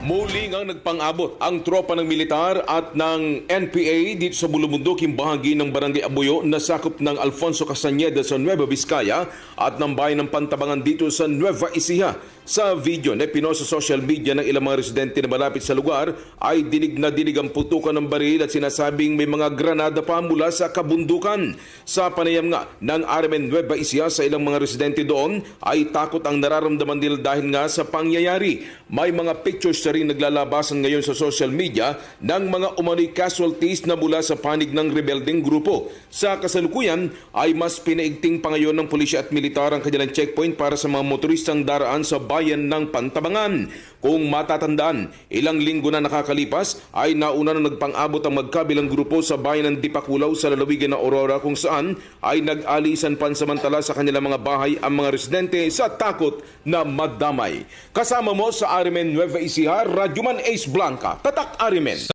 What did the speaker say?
Muling ang nagpang-abot ang tropa ng militar at ng NPA dito sa Bulumundok, bahagi ng Barangay Abuyo na sakop ng Alfonso Castañeda sa Nueva Vizcaya at ng bayan ng Pantabangan dito sa Nueva Ecija. Sa video na pinost sa social media ng ilang mga residente na malapit sa lugar ay dinig na dinig ang putukan ng baril at sinasabing may mga granada pa mula sa kabundukan. Sa panayam nga ng RMN Nueva Ecija sa ilang mga residente doon ay takot ang nararamdaman nila dahil nga sa pangyayari. May mga pictures na rin naglalabasan ngayon sa social media ng mga umano'y casualties na mula sa panig ng rebeldeng grupo. Sa kasalukuyan ay mas pinaigting pa ngayon ng pulisya at militar ang kanilang checkpoint para sa mga motoristang daraan sa bayan ng Pantabangan. Kung matatandaan, ilang linggo na nakakalipas ay nauna na nagpang-abot ang magkabilang grupo sa bayan ng Dipakulaw sa lalawigan ng Aurora kung saan ay nag-alisan pansamantala sa kanilang mga bahay ang mga residente sa takot na madamay. Kasama mo sa RMN Nueva Ecija, Radyoman Ace Blanca, Tatak RMN.